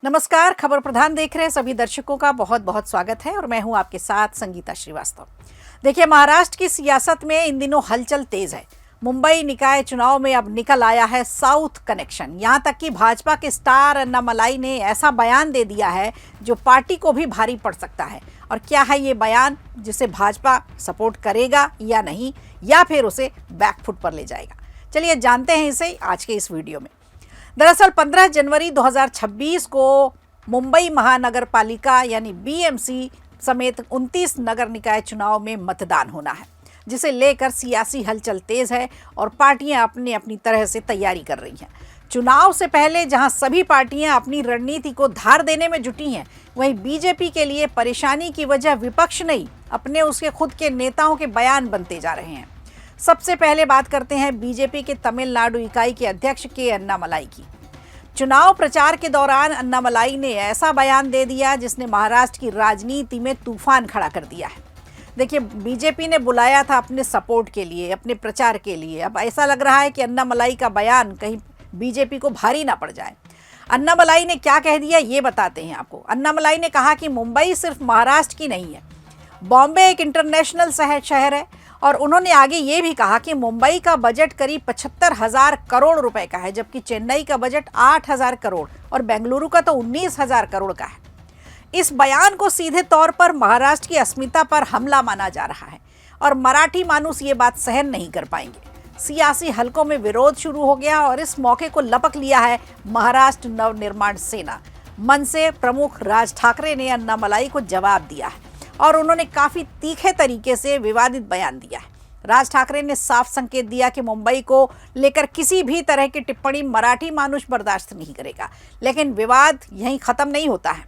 नमस्कार, खबर प्रधान देख रहे सभी दर्शकों का बहुत बहुत स्वागत है और मैं हूं आपके साथ संगीता श्रीवास्तव। देखिए, महाराष्ट्र की सियासत में इन दिनों हलचल तेज है। मुंबई निकाय चुनाव में अब निकल आया है साउथ कनेक्शन। यहां तक कि भाजपा के स्टार अन्नामलाई ने ऐसा बयान दे दिया है जो पार्टी को भी भारी पड़ सकता है। और क्या है ये बयान जिसे भाजपा सपोर्ट करेगा या नहीं, या फिर उसे बैकफुट पर ले जाएगा? चलिए जानते हैं इसे आज के इस वीडियो में। दरअसल 15 जनवरी 2026 को मुंबई महानगर पालिका यानी बीएमसी समेत 29 नगर निकाय चुनाव में मतदान होना है, जिसे लेकर सियासी हलचल तेज है और पार्टियां अपनी अपनी तरह से तैयारी कर रही हैं। चुनाव से पहले जहां सभी पार्टियां अपनी रणनीति को धार देने में जुटी हैं, वहीं बीजेपी के लिए परेशानी की वजह विपक्ष नहीं, अपने उसके खुद के नेताओं के बयान बनते जा रहे हैं। सबसे पहले बात करते हैं बीजेपी के तमिलनाडु इकाई के अध्यक्ष के अन्नामलाई की। चुनाव प्रचार के दौरान अन्नामलाई ने ऐसा बयान दे दिया जिसने महाराष्ट्र की राजनीति में तूफान खड़ा कर दिया है। देखिए, बीजेपी ने बुलाया था अपने सपोर्ट के लिए, अपने प्रचार के लिए। अब ऐसा लग रहा है कि अन्नामलाई का बयान कहीं बीजेपी को भारी ना पड़ जाए। अन्नामलाई ने क्या कह दिया ये बताते हैं आपको। अन्नामलाई ने कहा कि मुंबई सिर्फ महाराष्ट्र की नहीं है, बॉम्बे एक इंटरनेशनल शहर है। और उन्होंने आगे ये भी कहा कि मुंबई का बजट करीब 75,000 करोड़ रुपए का है, जबकि चेन्नई का बजट 8,000 करोड़ और बेंगलुरु का तो 19,000 करोड़ का है। इस बयान को सीधे तौर पर महाराष्ट्र की अस्मिता पर हमला माना जा रहा है और मराठी मानुस ये बात सहन नहीं कर पाएंगे। सियासी हलकों में विरोध शुरू हो गया और इस मौके को लपक लिया है महाराष्ट्र नवनिर्माण सेना। मनसे प्रमुख राज ठाकरे ने अन्नामलाई को जवाब दिया है और उन्होंने काफ़ी तीखे तरीके से विवादित बयान दिया है। राज ठाकरे ने साफ संकेत दिया कि मुंबई को लेकर किसी भी तरह की टिप्पणी मराठी मानुष बर्दाश्त नहीं करेगा। लेकिन विवाद यहीं ख़त्म नहीं होता है।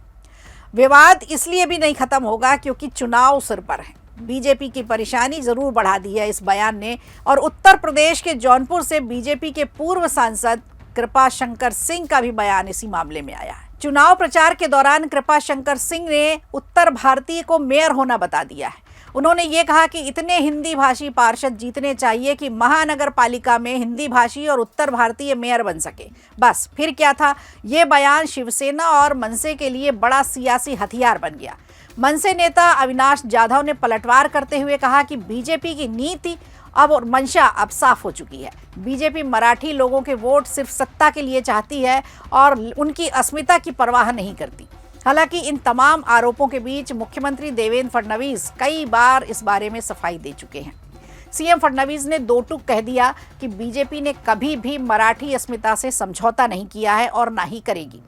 विवाद इसलिए भी नहीं ख़त्म होगा क्योंकि चुनाव सिर पर है। बीजेपी की परेशानी ज़रूर बढ़ा दी है इस बयान ने। और उत्तर प्रदेश के जौनपुर से बीजेपी के पूर्व सांसद कृपा शंकर सिंह का भी बयान इसी मामले में आया है। चुनाव प्रचार के दौरान कृपा शंकर सिंह ने उत्तर भारतीय को मेयर होना बता दिया है। उन्होंने ये कहा कि इतने हिंदी भाषी पार्षद जीतने चाहिए कि महानगर पालिका में हिंदी भाषी और उत्तर भारतीय मेयर बन सके। बस फिर क्या था, ये बयान शिवसेना और मनसे के लिए बड़ा सियासी हथियार बन गया। मनसे नेता अविनाश जाधव ने पलटवार करते हुए कहा कि बीजेपी की नीति और मंशा अब साफ हो चुकी है। बीजेपी मराठी लोगों के वोट सिर्फ सत्ता के लिए चाहती है और उनकी अस्मिता की परवाह नहीं करती। हालांकि इन तमाम आरोपों के बीच मुख्यमंत्री देवेंद्र फडणवीस कई बार इस बारे में सफाई दे चुके हैं। सीएम फडणवीस ने दो टूक कह दिया कि बीजेपी ने कभी भी मराठी अस्मिता से समझौता नहीं किया है और ना ही करेगी।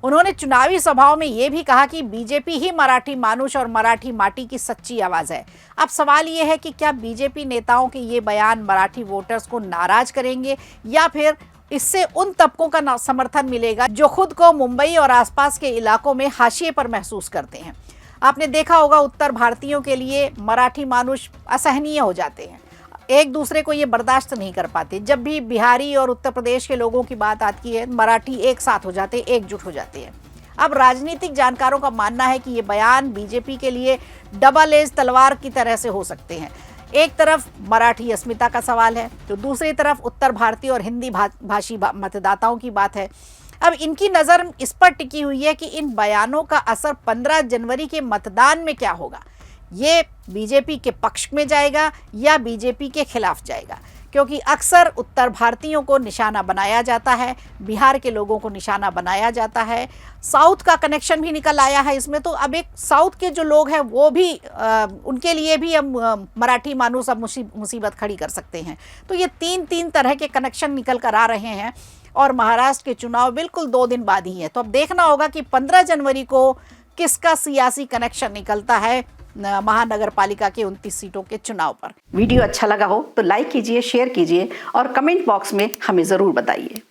उन्होंने चुनावी सभाओं में ये भी कहा कि बीजेपी ही मराठी मानुष और मराठी माटी की सच्ची आवाज़ है। अब सवाल ये है कि क्या बीजेपी नेताओं के ये बयान मराठी वोटर्स को नाराज करेंगे या फिर इससे उन तबकों का समर्थन मिलेगा जो खुद को मुंबई और आसपास के इलाकों में हाशिए पर महसूस करते हैं। आपने देखा होगा, उत्तर भारतीयों के लिए मराठी मानुष असहनीय हो जाते हैं, एक दूसरे को ये बर्दाश्त नहीं कर पाते। जब भी बिहारी और उत्तर प्रदेश के लोगों की बात आती है, मराठी एक साथ हो जाते, एकजुट हो जाते हैं। अब राजनीतिक जानकारों का मानना है कि ये बयान बीजेपी के लिए डबल एज तलवार की तरह से हो सकते हैं। एक तरफ मराठी अस्मिता का सवाल है तो दूसरी तरफ उत्तर भारतीय और हिंदी भाषी मतदाताओं की बात है। अब इनकी नज़र इस पर टिकी हुई है कि इन बयानों का असर 15 जनवरी के मतदान में क्या होगा। ये बीजेपी के पक्ष में जाएगा या बीजेपी के खिलाफ जाएगा, क्योंकि अक्सर उत्तर भारतीयों को निशाना बनाया जाता है, बिहार के लोगों को निशाना बनाया जाता है। साउथ का कनेक्शन भी निकल आया है इसमें। तो अब एक साउथ के जो लोग हैं वो भी उनके लिए भी अब मराठी मानुस अब मुसीबत खड़ी कर सकते हैं। तो ये तीन तरह के कनेक्शन निकल कर आ रहे हैं और महाराष्ट्र के चुनाव बिल्कुल 2 दिन बाद ही है। तो अब देखना होगा कि 15 जनवरी को किसका सियासी कनेक्शन निकलता है महानगर पालिका के 29 सीटों के चुनाव पर। वीडियो अच्छा लगा हो तो लाइक कीजिए, शेयर कीजिए और कमेंट बॉक्स में हमें ज़रूर बताइए।